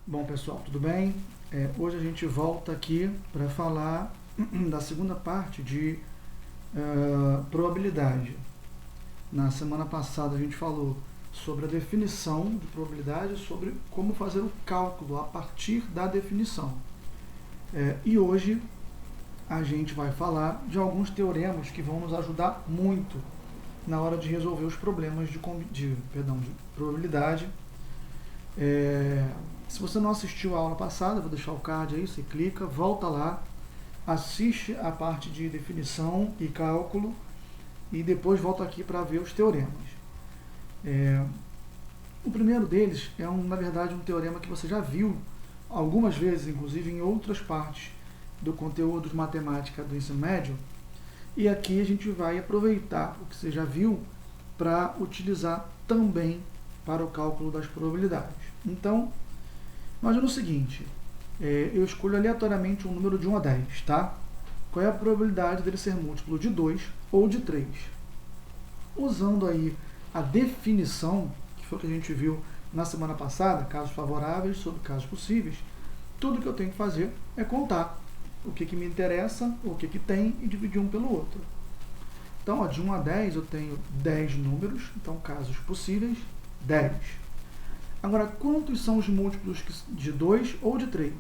Bom, pessoal, tudo bem? Hoje a gente volta aqui para falar da segunda parte de probabilidade. Na semana passada a gente falou sobre a definição de probabilidade, sobre como fazer o cálculo a partir da definição. E hoje a gente vai falar de alguns teoremas que vão nos ajudar muito na hora de resolver os problemas de probabilidade. Se você não assistiu a aula passada, vou deixar o card aí, você clica, volta lá, assiste a parte de definição e cálculo e depois volta aqui para ver os teoremas. O primeiro deles é, na verdade, um teorema que você já viu algumas vezes, inclusive em outras partes do conteúdo de matemática do ensino médio, e aqui a gente vai aproveitar o que você já viu para utilizar também para o cálculo das probabilidades. Então, imagina o seguinte, eu escolho aleatoriamente um número de 1 a 10, tá? Qual é a probabilidade dele ser múltiplo de 2 ou de 3? Usando aí a definição, que foi o que a gente viu na semana passada, casos favoráveis sobre casos possíveis, tudo que eu tenho que fazer é contar o que me interessa, o que tem e dividir um pelo outro. Então, de 1 a 10 eu tenho 10 números, então casos possíveis, 10. Agora, quantos são os múltiplos de 2 ou de 3?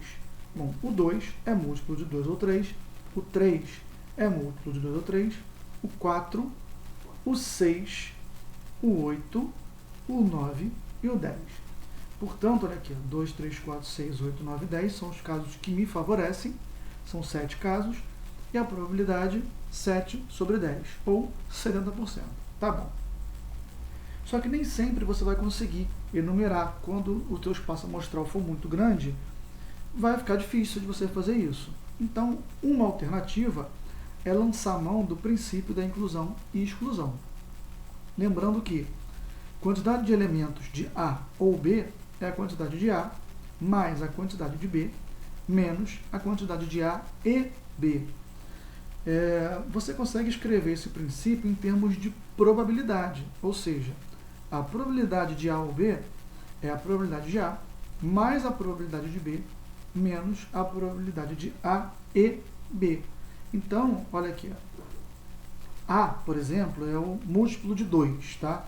Bom, o 2 é múltiplo de 2 ou 3, o 3 é múltiplo de 2 ou 3, o 4, o 6, o 8, o 9 e o 10. Portanto, olha aqui, 2, 3, 4, 6, 8, 9 e 10 são os casos que me favorecem, são 7 casos, e a probabilidade 7 sobre 10, ou 70%. Tá bom. Só que nem sempre você vai conseguir enumerar. Quando o teu espaço amostral for muito grande, vai ficar difícil de você fazer isso. Então, uma alternativa é lançar mão do princípio da inclusão e exclusão. Lembrando que a quantidade de elementos de A ou B é a quantidade de A mais a quantidade de B menos a quantidade de A e B. Você consegue escrever esse princípio em termos de probabilidade, ou seja, a probabilidade de A ou B é a probabilidade de A mais a probabilidade de B menos a probabilidade de A e B. Então, olha aqui. A, por exemplo, é o múltiplo de 2, tá?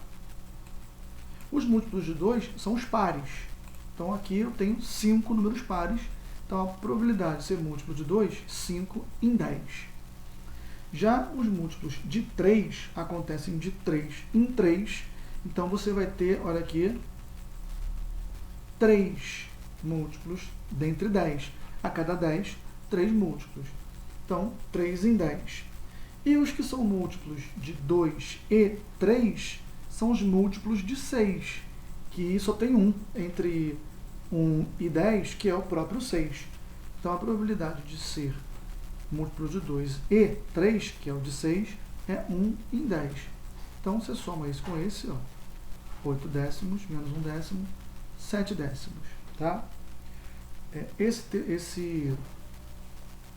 Os múltiplos de 2 são os pares. Então, aqui eu tenho 5 números pares. Então, a probabilidade de ser múltiplo de 2, 5 em 10. Já os múltiplos de 3 acontecem de 3 em 3. Então, você vai ter, olha aqui, 3 múltiplos dentre 10. A cada 10, 3 múltiplos. Então, 3 em 10. E os que são múltiplos de 2 e 3 são os múltiplos de 6, que só tem um entre 1 e 10, que é o próprio 6. Então, a probabilidade de ser múltiplo de 2 e 3, que é o de 6, é 1 em 10. Então, você soma isso com esse, 8 décimos menos 1 décimo, 7 décimos. Tá? Esse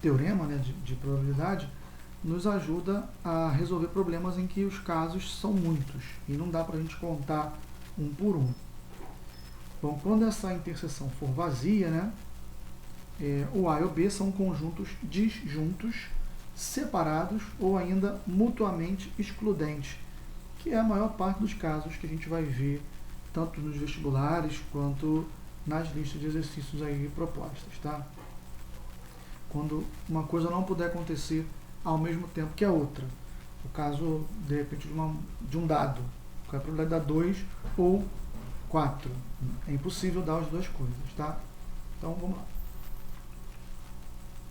teorema, né, de probabilidade nos ajuda a resolver problemas em que os casos são muitos e não dá para a gente contar um por um. Bom, quando essa interseção for vazia, né, o A e o B são conjuntos disjuntos, separados ou ainda mutuamente excludentes, que é a maior parte dos casos que a gente vai ver tanto nos vestibulares quanto nas listas de exercícios aí propostas, tá? Quando uma coisa não puder acontecer ao mesmo tempo que a outra. O caso, de repente, de um dado. Qual é a probabilidade de dar 2 ou 4? É impossível dar as duas coisas, tá? Então, vamos lá.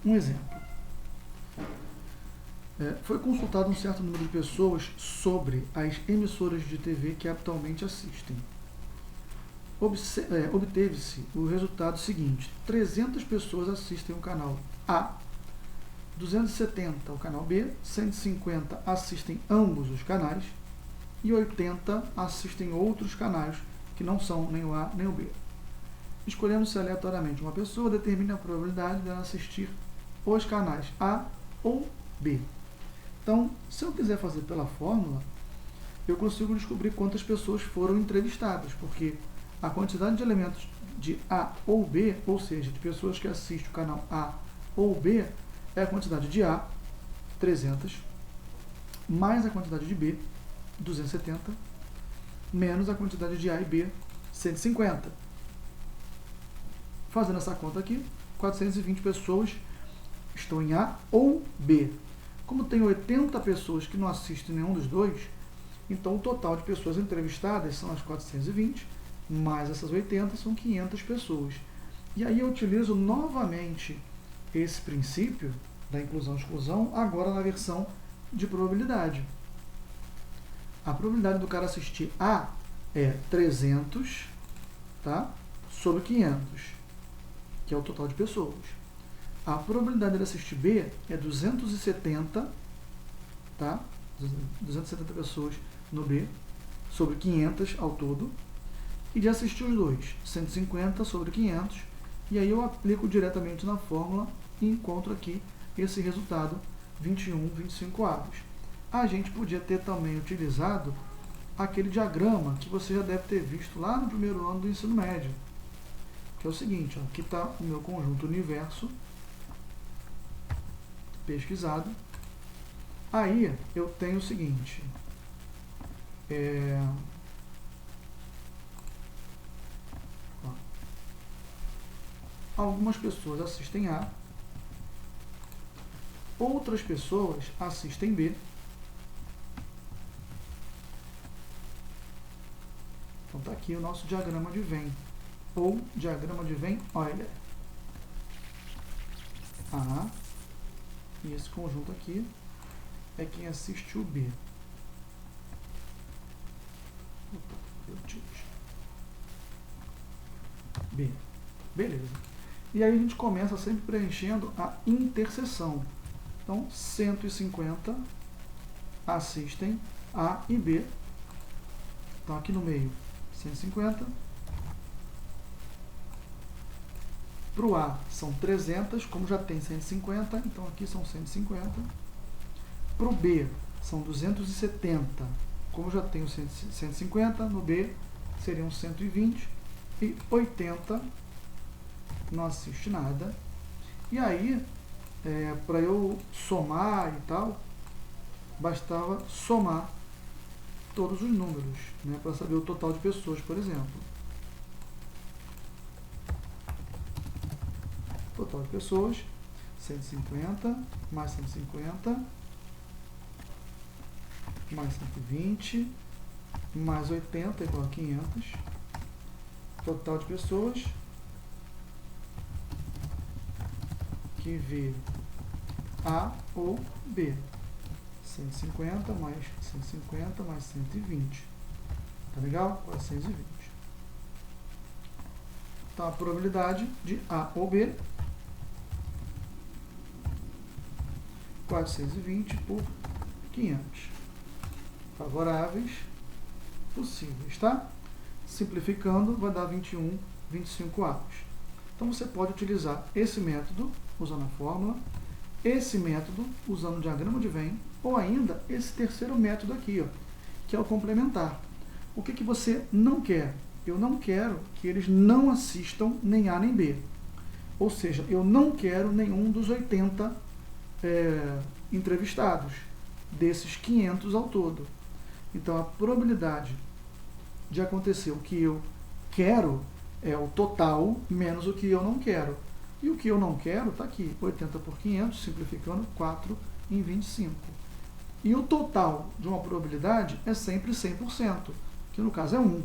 Um exemplo. Foi consultado um certo número de pessoas sobre as emissoras de TV que atualmente assistem. Obteve-se o resultado seguinte: 300 pessoas assistem o canal A, 270 o canal B, 150 assistem ambos os canais e 80 assistem outros canais que não são nem o A nem o B. Escolhendo-se aleatoriamente uma pessoa, determine a probabilidade dela assistir os canais A ou B. Então, se eu quiser fazer pela fórmula, eu consigo descobrir quantas pessoas foram entrevistadas, porque A quantidade de elementos de A ou B, ou seja, de pessoas que assistem o canal A ou B, é a quantidade de A, 300, mais a quantidade de B, 270, menos a quantidade de A e B, 150. Fazendo essa conta aqui, 420 pessoas estão em A ou B. Como tem 80 pessoas que não assistem nenhum dos dois, então o total de pessoas entrevistadas são as 420, mais essas 80 são 500 pessoas. E aí eu utilizo novamente esse princípio da inclusão e exclusão, agora na versão de probabilidade. A probabilidade do cara assistir A é 300, tá? Sobre 500, que é o total de pessoas. A probabilidade de assistir B é 270, tá? 270 pessoas no B, sobre 500 ao todo. E de assistir os dois, 150 sobre 500. E aí eu aplico diretamente na fórmula e encontro aqui esse resultado, 21, 25 avos. A gente podia ter também utilizado aquele diagrama que você já deve ter visto lá no primeiro ano do ensino médio, que é o seguinte, ó, aqui está o meu conjunto universo pesquisado. Aí eu tenho o seguinte, algumas pessoas assistem A, outras pessoas assistem B, então está aqui o nosso diagrama de Venn, ou diagrama de Venn-Euler. A, e esse conjunto aqui é quem assiste o B. B. Beleza. E aí a gente começa sempre preenchendo a interseção. Então, 150 assistem A e B. Então, aqui no meio, 150. Para o A são 300, como já tem 150, então aqui são 150. Para o B são 270, como já tenho 150, no B seriam 120 e 80 não assiste nada. E aí, para eu somar e tal, bastava somar todos os números, né, para saber o total de pessoas, por exemplo. Total de pessoas, 150 mais 150 mais 120 mais 80 igual a 500. Total de pessoas que vê A ou B. 150 mais 150 mais 120. Tá legal? 420. Então, a probabilidade de A ou B, 420 por 500. Favoráveis possíveis, tá? Simplificando, vai dar 21, 25 avos. Então, você pode utilizar esse método, usando a fórmula, esse método, usando o diagrama de Venn, ou ainda esse terceiro método aqui, ó, que é o complementar. O que você não quer? Eu não quero que eles não assistam nem A nem B. Ou seja, eu não quero nenhum dos 80 entrevistados, desses 500 ao todo. Então, a probabilidade de acontecer o que eu quero é o total menos o que eu não quero. E o que eu não quero está aqui, 80 por 500, simplificando, 4 em 25. E o total de uma probabilidade é sempre 100%, que no caso é 1.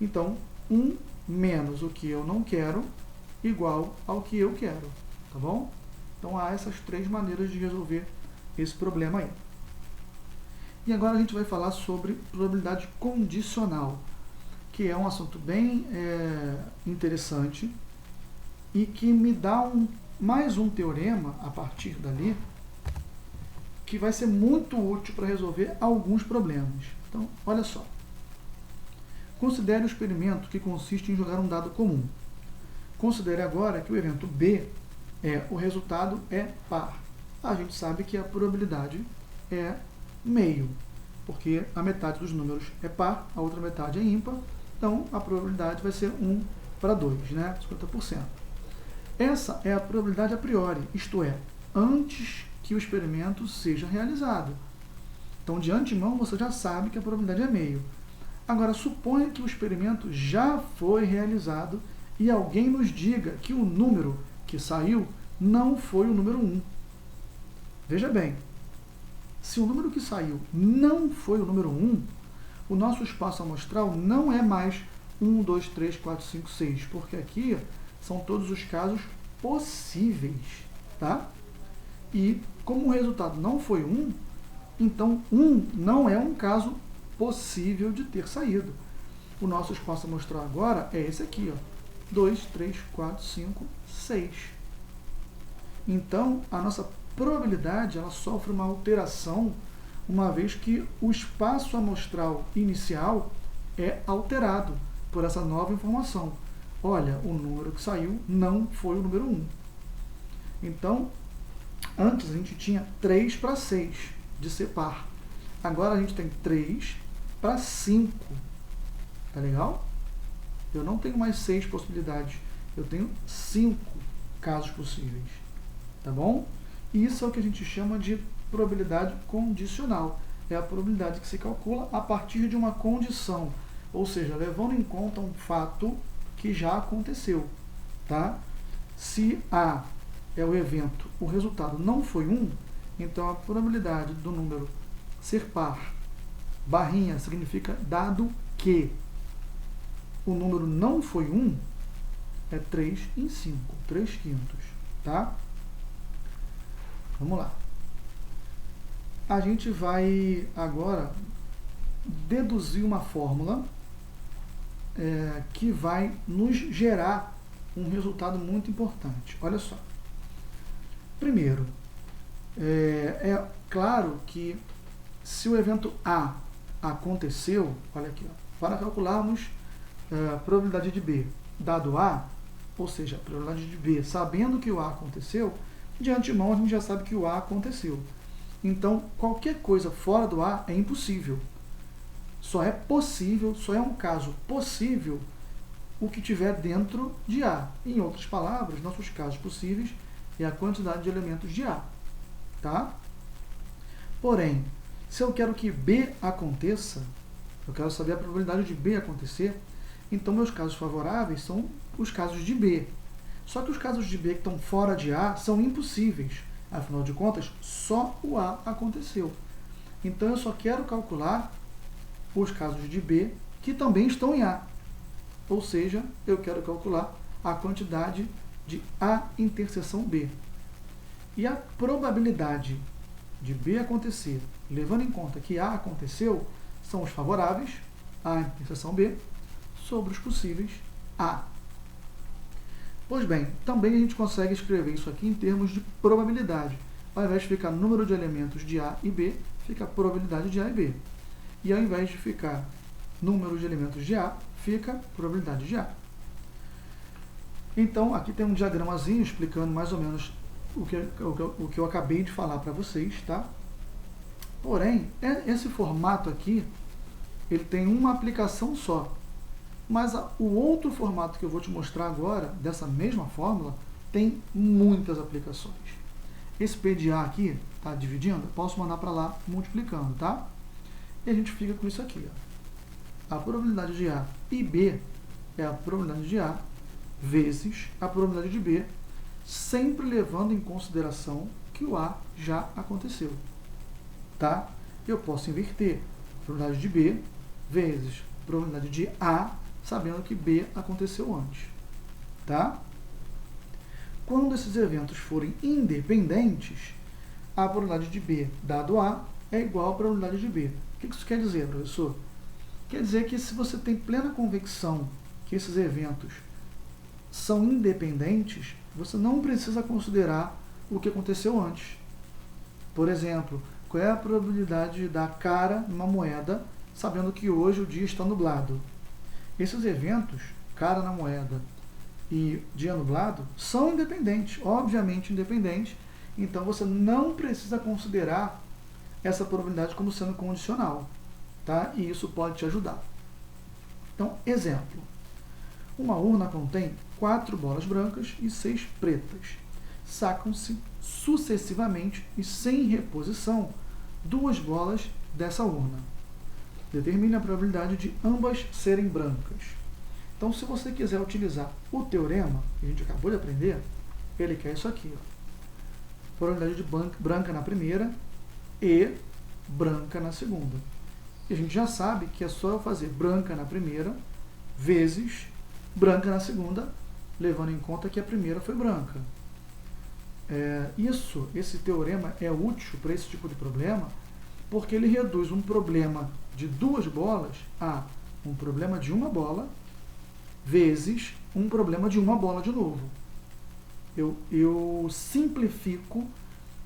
Então, 1 menos o que eu não quero, igual ao que eu quero, tá bom? Então, há essas três maneiras de resolver esse problema aí. E agora a gente vai falar sobre probabilidade condicional, que é um assunto bem interessante e que me dá mais um teorema a partir dali, que vai ser muito útil para resolver alguns problemas. Então, olha só. Considere o experimento que consiste em jogar um dado comum. Considere agora que o evento B, o resultado é par. A gente sabe que a probabilidade é meio, porque a metade dos números é par, a outra metade é ímpar, Então, a probabilidade vai ser 1 para 2, né? 50%. Essa é a probabilidade a priori, isto é, antes que o experimento seja realizado. Então, de antemão, você já sabe que a probabilidade é meio. Agora, suponha que o experimento já foi realizado e alguém nos diga que o número que saiu não foi o número 1. Veja bem, se o número que saiu não foi o número 1, o nosso espaço amostral não é mais 1, 2, 3, 4, 5, 6, porque aqui são todos os casos possíveis, tá? E como o resultado não foi 1, então 1 não é um caso possível de ter saído. O nosso espaço amostral agora é esse aqui, ó, 2, 3, 4, 5, 6. Então, a nossa probabilidade ela sofre uma alteração, uma vez que o espaço amostral inicial é alterado por essa nova informação. Olha, o número que saiu não foi o número 1. Então, antes a gente tinha 3 para 6 de ser par. Agora a gente tem 3 para 5. Tá legal? Eu não tenho mais 6 possibilidades. Eu tenho 5 casos possíveis. Tá bom? Isso é o que a gente chama de probabilidade condicional. É a probabilidade que se calcula a partir de uma condição, ou seja, levando em conta um fato que já aconteceu. Tá? Se A é o evento, o resultado não foi 1, então a probabilidade do número ser par, barrinha, significa dado que o número não foi 1, é 3 em 5, 3 quintos. Tá? Vamos lá. A gente vai agora deduzir uma fórmula que vai nos gerar um resultado muito importante. Olha só. Primeiro, é claro que se o evento A aconteceu, olha aqui, ó, para calcularmos a probabilidade de B dado A, ou seja, a probabilidade de B sabendo que o A aconteceu, de antemão a gente já sabe que o A aconteceu. Então, qualquer coisa fora do A é impossível. Só é possível, só é um caso possível o que tiver dentro de A. Em outras palavras, nossos casos possíveis é a quantidade de elementos de A. Tá? Porém, se eu quero que B aconteça, eu quero saber a probabilidade de B acontecer, então meus casos favoráveis são os casos de B. Só que os casos de B que estão fora de A são impossíveis. Afinal de contas, só o A aconteceu. Então, eu só quero calcular os casos de B que também estão em A. Ou seja, eu quero calcular a quantidade de A interseção B. E a probabilidade de B acontecer, levando em conta que A aconteceu, são os favoráveis, A interseção B, sobre os possíveis, A. Pois bem, também a gente consegue escrever isso aqui em termos de probabilidade. Ao invés de ficar número de elementos de A e B, fica a probabilidade de A e B. E ao invés de ficar número de elementos de A, fica probabilidade de A. Então, aqui tem um diagramazinho explicando mais ou menos o que eu acabei de falar para vocês, tá? Porém, esse formato aqui, ele tem uma aplicação só. Mas o outro formato que eu vou te mostrar agora, dessa mesma fórmula, tem muitas aplicações. Esse P de A aqui, tá dividindo, eu posso mandar para lá multiplicando, tá? E a gente fica com isso aqui, ó. A probabilidade de A e B é a probabilidade de A vezes a probabilidade de B, sempre levando em consideração que o A já aconteceu, tá? Eu posso inverter a probabilidade de B vezes a probabilidade de A, sabendo que B aconteceu antes, tá? Quando esses eventos forem independentes, a probabilidade de B dado A é igual à probabilidade de B. O que isso quer dizer, professor? Quer dizer que se você tem plena convicção que esses eventos são independentes, você não precisa considerar o que aconteceu antes. Por exemplo, qual é a probabilidade de dar cara numa moeda, sabendo que hoje o dia está nublado? Esses eventos, cara na moeda e dia nublado, são independentes, obviamente independentes, então você não precisa considerar essa probabilidade como sendo condicional, tá? E isso pode te ajudar. Então, Então, exemplo. Uma urna contém 4 bolas brancas e 6 pretas. Sacam-se sucessivamente e sem reposição 2 bolas dessa urna. Determine a probabilidade de ambas serem brancas. Então, se você quiser utilizar o teorema, que a gente acabou de aprender, ele quer isso aqui. Ó. Probabilidade de branca na primeira e branca na segunda. E a gente já sabe que é só eu fazer branca na primeira vezes branca na segunda, levando em conta que a primeira foi branca. Esse teorema é útil para esse tipo de problema, porque ele reduz um problema de 2 bolas a um problema de 1 bola vezes um problema de 1 bola de novo. Eu simplifico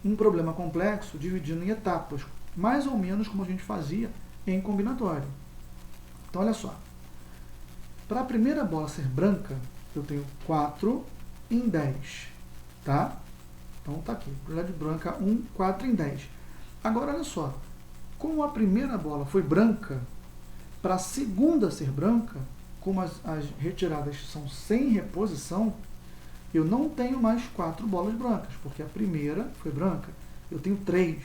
um problema complexo dividindo em etapas, mais ou menos como a gente fazia em combinatório. Então, olha só. Para a primeira bola ser branca, eu tenho 4 em 10. Tá? Então, está aqui. Probabilidade branca 1, 4 em 10. Agora, olha só. Como a primeira bola foi branca, para a segunda ser branca, como as retiradas são sem reposição, eu não tenho mais 4 bolas brancas, porque a primeira foi branca. Eu tenho 3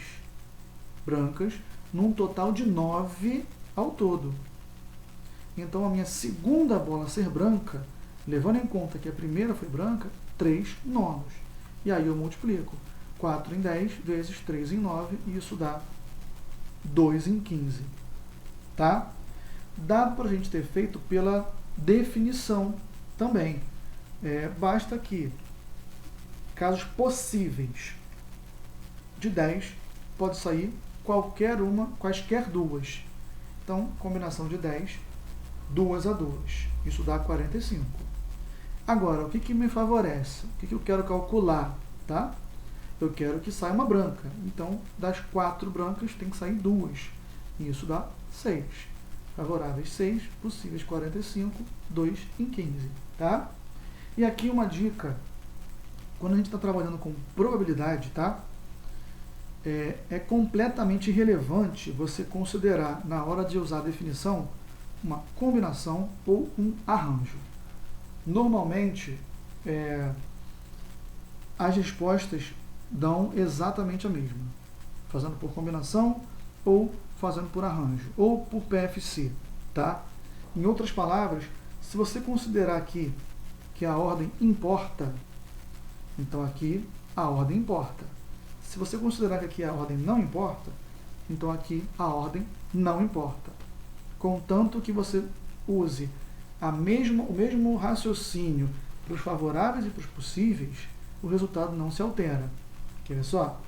brancas, num total de 9 ao todo. Então, a minha segunda bola ser branca, levando em conta que a primeira foi branca, 3 nonos. E aí eu multiplico 4 em 10 vezes 3 em 9, e isso dá 2 em 15. Tá? Dá para a gente ter feito pela definição também. Basta que casos possíveis de 10 pode sair quaisquer duas. Então, combinação de 10, 2 a 2. Isso dá 45. Agora, o que me favorece? O que eu quero calcular? Tá? Eu quero que saia uma branca. Então, das 4 brancas, tem que sair 2. E isso dá 6. Favoráveis 6, possíveis 45, 2 em 15. Tá? E aqui uma dica, quando a gente está trabalhando com probabilidade, tá? É completamente irrelevante você considerar, na hora de usar a definição, uma combinação ou um arranjo. Normalmente, as respostas dão exatamente a mesma, fazendo por combinação ou fazendo por arranjo, ou por PFC. Tá? Em outras palavras, se você considerar aqui que a ordem importa, então aqui a ordem importa. Se você considerar que aqui a ordem não importa, então aqui a ordem não importa. Contanto que você use o mesmo raciocínio para os favoráveis e para os possíveis, o resultado não se altera. Quer ver só?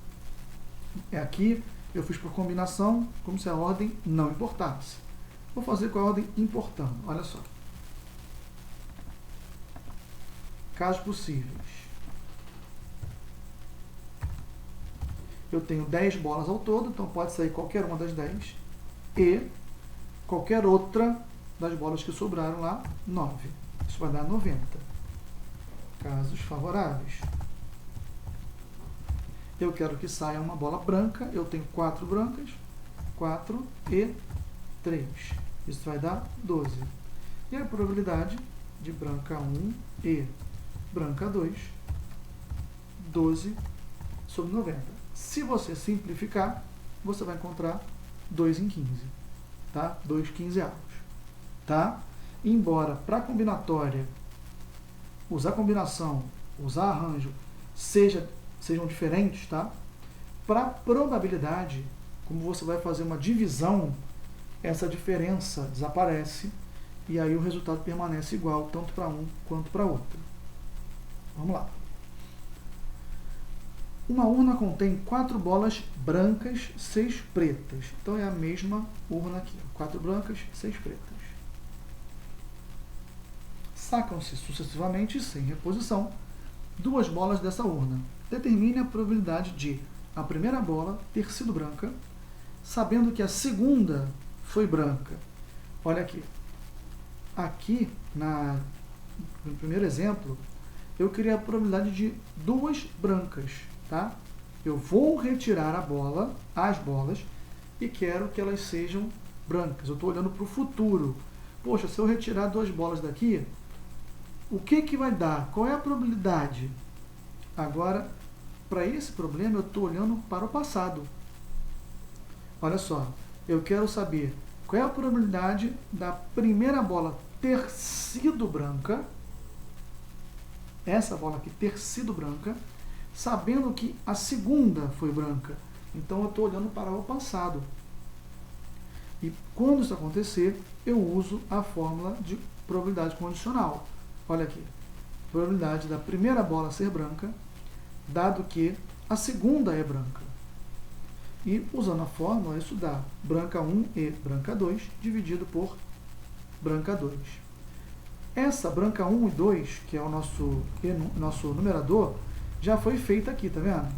Aqui eu fiz por combinação, como se a ordem não importasse. Vou fazer com a ordem importando. Olha só. Casos possíveis. Eu tenho 10 bolas ao todo, então pode sair qualquer uma das 10. E qualquer outra das bolas que sobraram lá, 9. Isso vai dar 90. Casos favoráveis. Eu quero que saia uma bola branca. Eu tenho 4 brancas. 4 e 3. Isso vai dar 12. E a probabilidade de branca 1 e branca 2, 12 sobre 90. Se você simplificar, você vai encontrar 2 em 15. Tá? 2 quinzeavos. Tá? Embora para combinatória, usar combinação, usar arranjo, sejam diferentes, tá? Para probabilidade, como você vai fazer uma divisão, essa diferença desaparece e aí o resultado permanece igual, tanto para um quanto para outro. Vamos lá. Uma urna contém 4 bolas brancas, 6 pretas. Então é a mesma urna aqui. 4 brancas, 6 pretas. Sacam-se sucessivamente, sem reposição, 2 bolas dessa urna. Determine a probabilidade de a primeira bola ter sido branca, sabendo que a segunda foi branca. Olha aqui. Aqui, no primeiro exemplo, eu criei a probabilidade de 2 brancas. Tá? Eu vou retirar as bolas, e quero que elas sejam brancas. Eu estou olhando para o futuro. poxa, se eu retirar 2 bolas daqui, o que vai dar? Qual é a probabilidade? Agora, para esse problema, eu estou olhando para o passado. Olha só, eu quero saber qual é a probabilidade da primeira bola ter sido branca, essa bola aqui ter sido branca, sabendo que a segunda foi branca. Então eu estou olhando para o passado. E quando isso acontecer, eu uso a fórmula de probabilidade condicional. Olha aqui, probabilidade da primeira bola ser branca, dado que a segunda é branca. E usando a fórmula, isso dá branca 1 e branca 2 dividido por branca 2. Essa branca 1 e 2, que é o nosso numerador, já foi feita aqui, tá vendo?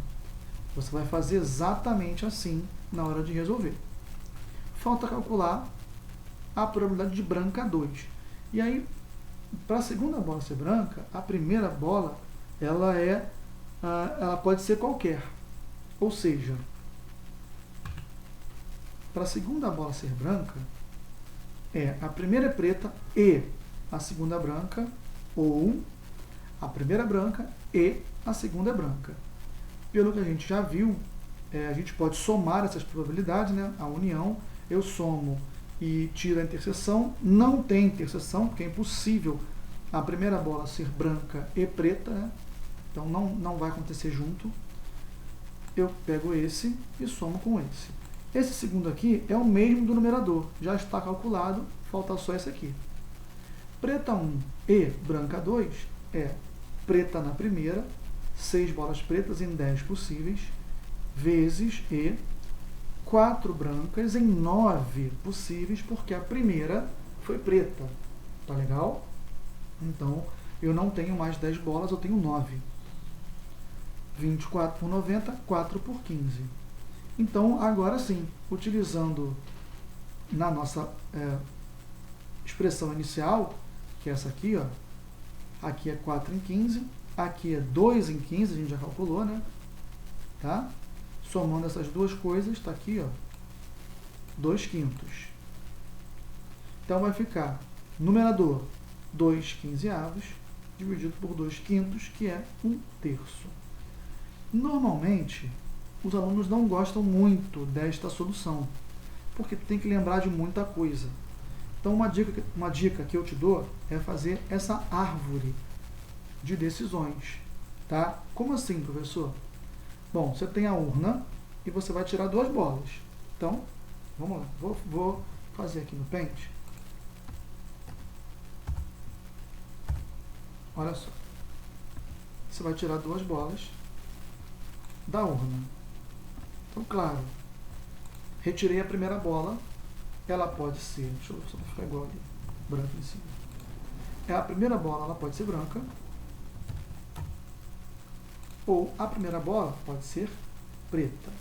Você vai fazer exatamente assim na hora de resolver. Falta calcular a probabilidade de branca 2. E aí, para a segunda bola ser branca, a primeira bola ela pode ser qualquer. Ou seja, para a segunda bola ser branca, a primeira é preta e a segunda é branca, ou a primeira é branca e a segunda é branca. Pelo que a gente já viu, a gente pode somar essas probabilidades, né? A união, eu somo e tiro a interseção. Não tem interseção, porque é impossível a primeira bola ser branca e preta, né? Então não vai acontecer junto. Eu pego esse e somo com esse. Esse segundo aqui é o mesmo do numerador, já está calculado, falta só esse aqui. Preta 1 e branca 2 é preta na primeira, 6 bolas pretas em 10 possíveis, vezes 4 brancas em 9 possíveis, porque a primeira foi preta. Tá legal? Então, eu não tenho mais 10 bolas, eu tenho 9. 24 por 90, 4 por 15. Então, agora sim, utilizando na nossa expressão inicial, que é essa aqui, ó, aqui é 4 em 15, aqui é 2 em 15, a gente já calculou, né? Tá? Somando essas duas coisas, está aqui, ó, 2 quintos. Então, vai ficar numerador 2 quinzeavos, dividido por 2 quintos, que é 1 terço. Normalmente, os alunos não gostam muito desta solução, porque tem que lembrar de muita coisa. Então, uma dica que eu te dou é fazer essa árvore de decisões. Tá? Como assim, professor? Bom, você tem a urna e você vai tirar 2 bolas. Então, vamos lá. Vou fazer aqui no pente. Olha só. Você vai tirar 2 bolas da urna. Então, claro, retirei a primeira bola. Ela pode ser, deixa eu só ficar igual ali, branca em cima. A primeira bola ela pode ser branca, ou a primeira bola pode ser preta.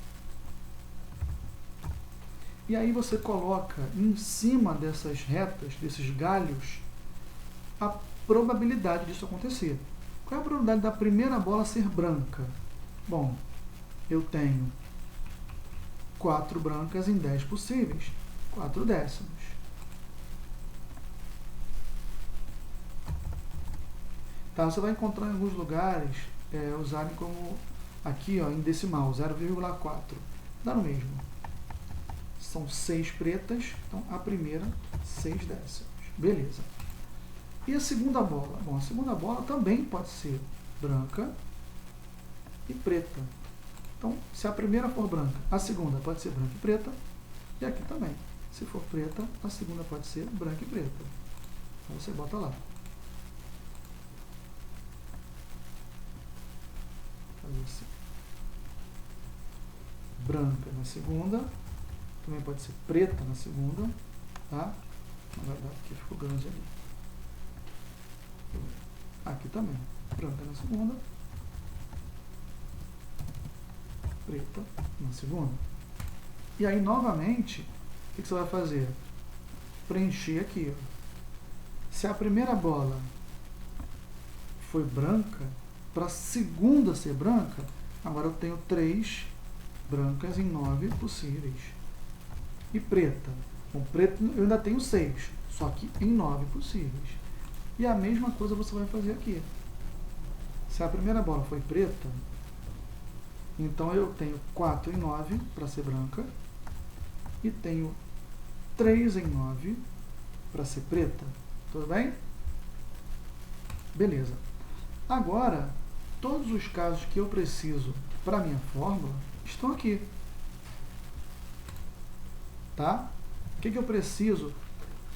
E aí você coloca em cima dessas retas, desses galhos, a probabilidade disso acontecer. Qual é a probabilidade da primeira bola ser branca? Bom, eu tenho 4 brancas em 10 possíveis, 4 décimos. Tá, você vai encontrar em alguns lugares usarem como aqui, ó, em decimal, 0,4. Dá no mesmo. São 6 pretas, então a primeira 6 décimos. Beleza. E a segunda bola? Bom, a segunda bola também pode ser branca e preta. Então, se a primeira for branca, a segunda pode ser branca e preta, e aqui também. Se for preta, a segunda pode ser branca e preta. Então você bota lá. Fazer assim. Branca na segunda, também pode ser preta na segunda, tá? Na verdade, aqui ficou grande ali. Aqui também, branca na segunda, preta na segunda. E aí, novamente, o que você vai fazer? Preencher aqui. Ó. Se a primeira bola foi branca, para a segunda ser branca, agora eu tenho 3 brancas em 9 possíveis. E preta? Bom, preta eu ainda tenho 6. só que em 9 possíveis. E a mesma coisa você vai fazer aqui. Se a primeira bola foi preta, então eu tenho 4 em 9 para ser branca e tenho 3 em 9 para ser preta. Tudo bem? Beleza. Agora, todos os casos que eu preciso para a minha fórmula estão aqui. Tá? O que eu preciso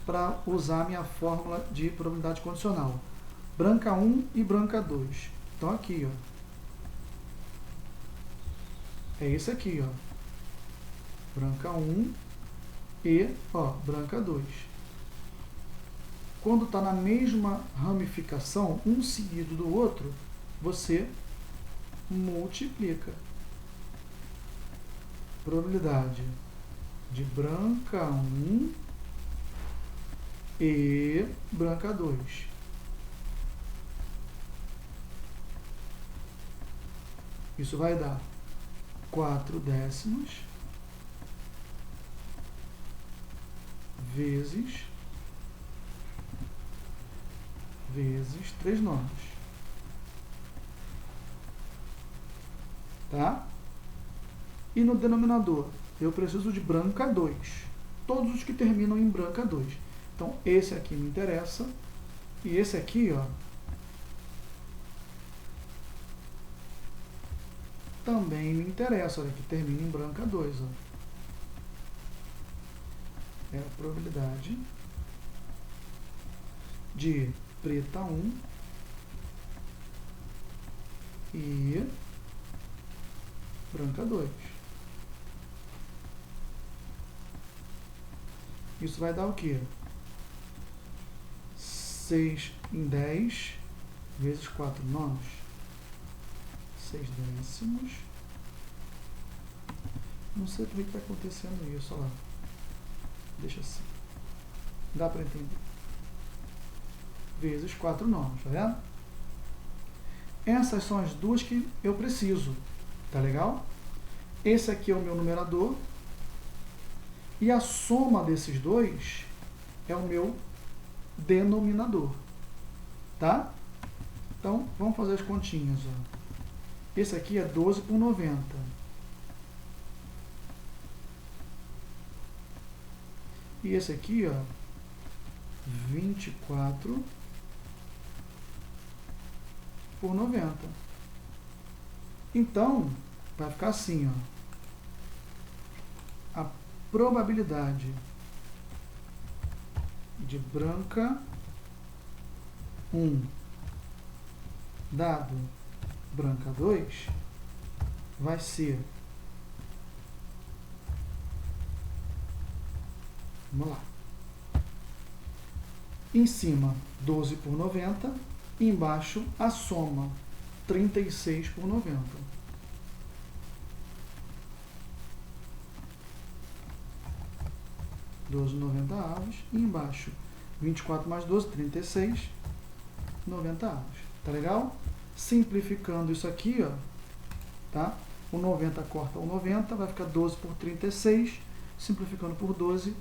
para usar a minha fórmula de probabilidade condicional? Branca 1 e branca 2. Então aqui, ó. É esse aqui, ó. Branca 1 e, ó, branca 2. Quando está na mesma ramificação, um seguido do outro, você multiplica. Probabilidade de branca 1 e branca 2. Isso vai dar 4 décimos vezes 3 nonos. Tá? E no denominador, eu preciso de branca 2. Todos os que terminam em branca 2. Então, esse aqui me interessa. E esse aqui, ó, também me interessa. Olha, que termina em branca 2. Ó. É a probabilidade de preta 1 e branca 2. Isso vai dar o quê? 6 em 10 vezes 4 nonos. 6 décimos. Não sei por que está acontecendo isso, olha lá. Deixa assim. Dá para entender. Vezes 4 nonos, tá vendo? Essas são as duas que eu preciso. Tá legal? Esse aqui é o meu numerador. E a soma desses dois é o meu denominador. Tá? Então, vamos fazer as continhas. Ó. Esse aqui é 12 por 90. E esse aqui, ó, 24 por 90. Então, vai ficar assim, ó. A probabilidade de branca 1 dado branca 2 vai ser, vamos lá, em cima 12 por 90, embaixo a soma 36 por 90. 12 90 avos, e embaixo 24 mais 12, 36, 90 avos. Tá legal? Simplificando isso aqui, ó, tá? O 90 corta o 90, vai ficar 12 por 36, simplificando por 12,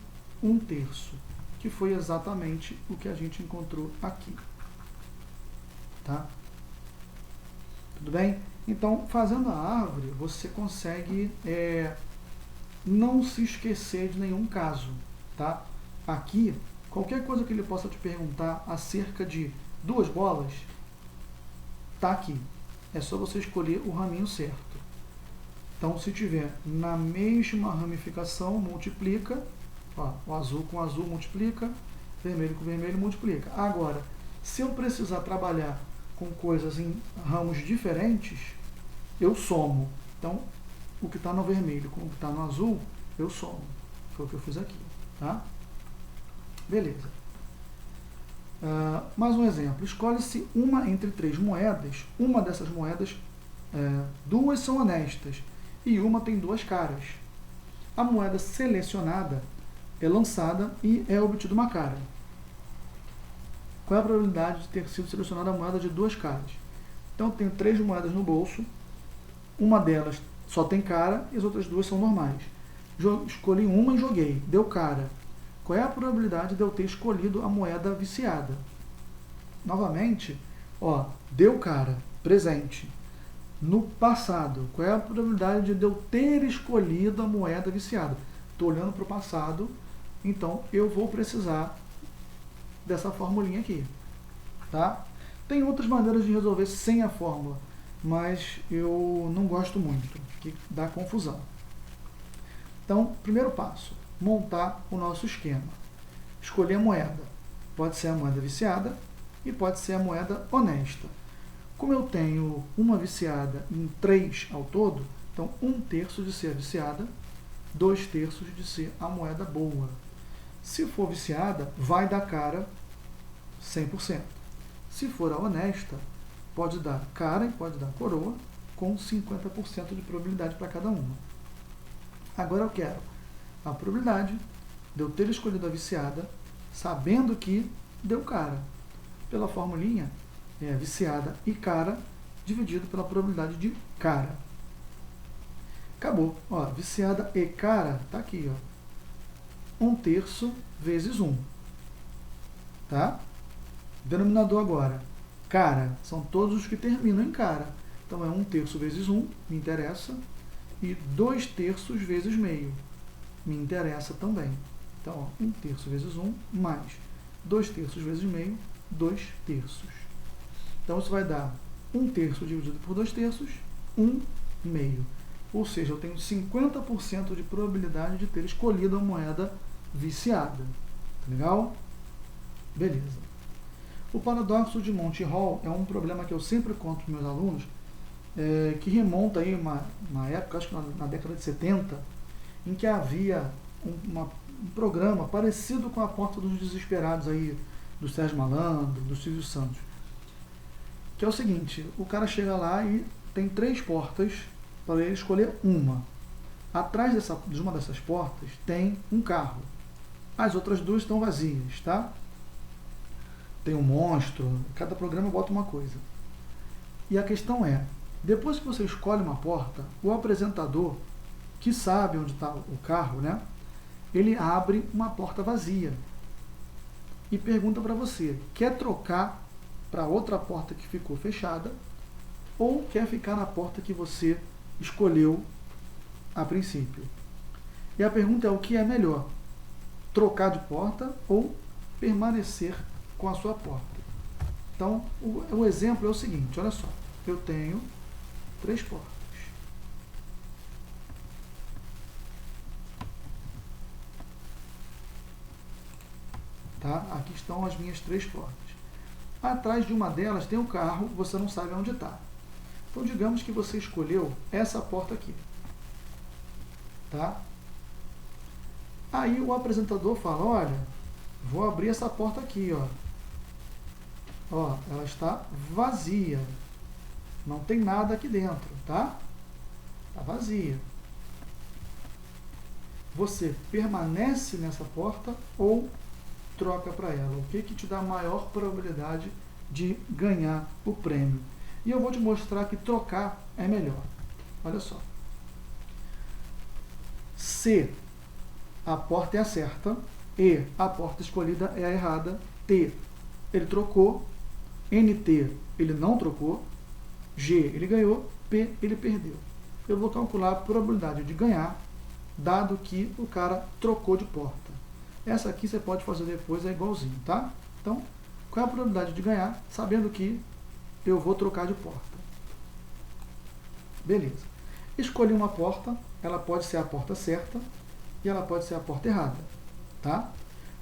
1/3, que foi exatamente o que a gente encontrou aqui. Tá? Tudo bem? Então, fazendo a árvore, você consegue não se esquecer de nenhum caso. Tá? Aqui, qualquer coisa que ele possa te perguntar acerca de duas bolas, tá aqui. É só você escolher o raminho certo. Então, se tiver na mesma ramificação, multiplica. Ó, o azul com azul multiplica, vermelho com vermelho multiplica. Agora, se eu precisar trabalhar com coisas em ramos diferentes, eu somo. Então, o que está no vermelho com o que está no azul, eu somo. Foi o que eu fiz aqui. Tá? Beleza. Mais um exemplo. Escolhe-se uma entre 3 moedas. Uma dessas moedas, 2 são honestas e uma tem 2 caras. A moeda selecionada é lançada e é obtida uma cara. Qual é a probabilidade de ter sido selecionada a moeda de 2 caras? Então, eu tenho 3 moedas no bolso. Uma delas só tem cara e as outras 2 são normais. Escolhi uma e joguei. Deu cara. qual é a probabilidade de eu ter escolhido a moeda viciada? Novamente, ó, deu cara, presente. No passado, qual é a probabilidade de eu ter escolhido a moeda viciada? Estou olhando para o passado, então eu vou precisar dessa formulinha aqui, tá? Tem outras maneiras de resolver sem a fórmula, mas eu não gosto muito, que dá confusão. Então, primeiro passo, montar o nosso esquema. Escolher a moeda. Pode ser a moeda viciada e pode ser a moeda honesta. Como eu tenho uma viciada em 3 ao todo, então 1/3 de ser a viciada, 2/3 de ser a moeda boa. Se for viciada, vai dar cara 100%. Se for a honesta, pode dar cara e pode dar coroa, com 50% de probabilidade para cada uma. Agora eu quero a probabilidade de eu ter escolhido a viciada, sabendo que deu cara. Pela formulinha, é viciada e cara dividido pela probabilidade de cara. Acabou. Ó, viciada e cara, tá aqui, ó. 1/3 vezes 1. Tá? Denominador agora. Cara, são todos os que terminam em cara. Então é 1/3 vezes 1, me interessa. E 2/3 vezes meio, me interessa também. Então, ó, 1/3 vezes 1 mais 2/3 vezes meio, 2/3. Então, isso vai dar 1/3 dividido por 2/3, 1 meio. Ou seja, eu tenho 50% de probabilidade de ter escolhido a moeda viciada. Tá legal? Beleza. O paradoxo de Monty Hall é um problema que eu sempre conto para meus alunos, que remonta aí uma época, acho que na década de 70, em que havia um programa parecido com a Porta dos Desesperados aí, do Sérgio Malandro, do Silvio Santos. Que é o seguinte, o cara chega lá e tem 3 portas para ele escolher uma. Atrás de uma dessas portas tem um carro. As outras 2 estão vazias, tá? Tem um monstro, cada programa bota uma coisa. E a questão é, depois que você escolhe uma porta, o apresentador, que sabe onde está o carro, né, ele abre uma porta vazia e pergunta para você, quer trocar para outra porta que ficou fechada ou quer ficar na porta que você escolheu a princípio? E a pergunta é, o que é melhor? Trocar de porta ou permanecer com a sua porta? Então, o exemplo é o seguinte, olha só, eu tenho 3 portas. Tá? Aqui estão as minhas 3 portas. Atrás de uma delas tem um carro, você não sabe onde está. Então, digamos que você escolheu essa porta aqui. Tá? Aí o apresentador fala, olha, vou abrir essa porta aqui, ó. Ó, ela está vazia. Não tem nada aqui dentro, tá? Está vazia. Você permanece nessa porta ou troca para ela? O que te dá maior probabilidade de ganhar o prêmio? E eu vou te mostrar que trocar é melhor. Olha só. Se a porta é a certa e a porta escolhida é a errada, T, ele trocou, NT, ele não trocou, G, ele ganhou, P, ele perdeu. Eu vou calcular a probabilidade de ganhar, dado que o cara trocou de porta. Essa aqui você pode fazer depois, é igualzinho, tá? Então, qual é a probabilidade de ganhar, sabendo que eu vou trocar de porta? Beleza. Escolhi uma porta, ela pode ser a porta certa e ela pode ser a porta errada, tá?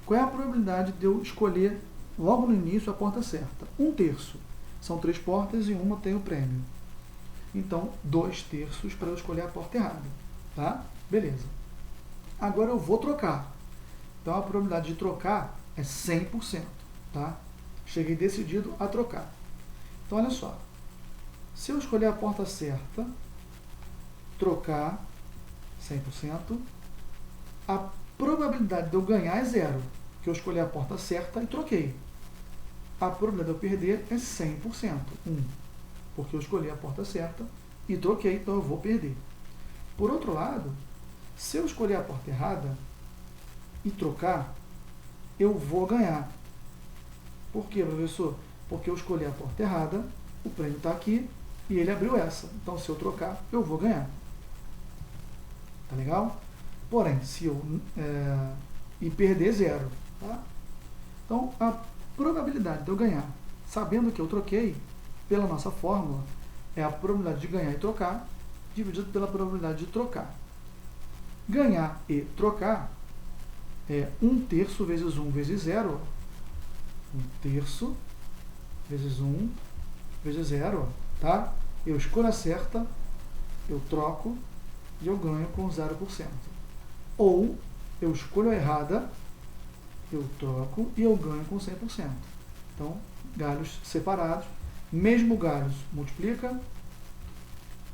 Qual é a probabilidade de eu escolher logo no início a porta certa? 1/3. São 3 portas e uma tem o prêmio. Então, 2/3 para eu escolher a porta errada, tá? Beleza. Agora eu vou trocar. Então, a probabilidade de trocar é 100%, tá? Cheguei decidido a trocar. Então, olha só. Se eu escolher a porta certa, trocar 100%, a probabilidade de eu ganhar é 0, porque eu escolhi a porta certa e troquei. A probabilidade de eu perder é 100%, 1, porque eu escolhi a porta certa e troquei, então eu vou perder. Por outro lado, se eu escolher a porta errada e trocar, eu vou ganhar. Por quê, professor? Porque eu escolhi a porta errada, o prêmio está aqui e ele abriu essa. Então, se eu trocar, eu vou ganhar. Tá legal? Porém, se eu e perder, zero. Tá? Então, a probabilidade de eu ganhar, sabendo que eu troquei, pela nossa fórmula, é a probabilidade de ganhar e trocar, dividido pela probabilidade de trocar. Ganhar e trocar é 1/3 vezes 1 vezes 0. 1/3 vezes 1 vezes 0. Tá? Eu escolho a certa, eu troco e eu ganho com 0%. Ou eu escolho a errada, eu troco e eu ganho com 100%. Então, galhos separados, mesmo galhos multiplica,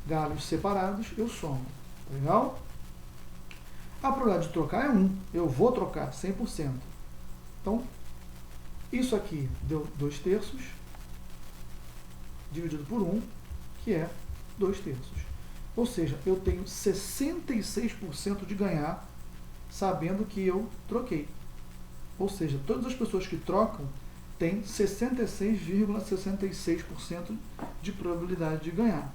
galhos separados eu somo. Tá legal? A probabilidade de trocar é 1. Eu vou trocar 100%. Então, isso aqui deu 2/3 dividido por 1, que é 2/3. Ou seja, eu tenho 66% de ganhar sabendo que eu troquei. Ou seja, todas as pessoas que trocam têm 66,66% de probabilidade de ganhar,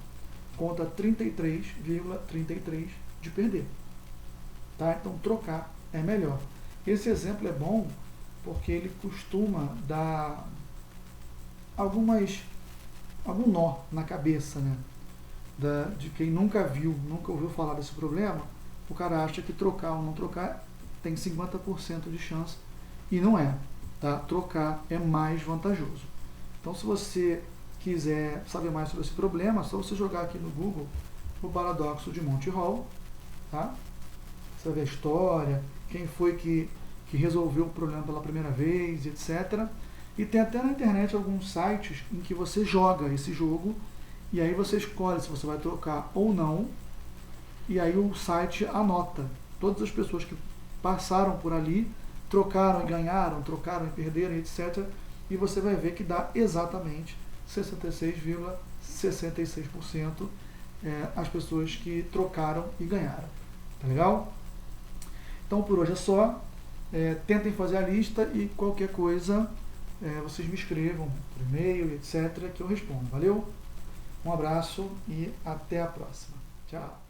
contra 33,33% de perder. Tá? Então, trocar é melhor. Esse exemplo é bom porque ele costuma dar algum nó na cabeça, né? De quem nunca ouviu falar desse problema. O cara acha que trocar ou não trocar tem 50% de chance e não é. Tá? Trocar é mais vantajoso. Então, se você quiser saber mais sobre esse problema, é só você jogar aqui no Google o paradoxo de Monty Hall. Tá? Você vai ver a história, quem foi que resolveu o problema pela primeira vez, etc. E tem até na internet alguns sites em que você joga esse jogo e aí você escolhe se você vai trocar ou não, e aí o site anota todas as pessoas que passaram por ali, trocaram e ganharam, trocaram e perderam, etc. E você vai ver que dá exatamente 66,66% as pessoas que trocaram e ganharam. Tá legal? Então, por hoje é só. Tentem fazer a lista e qualquer coisa vocês me escrevam por e-mail, etc., que eu respondo. Valeu? Um abraço e até a próxima. Tchau!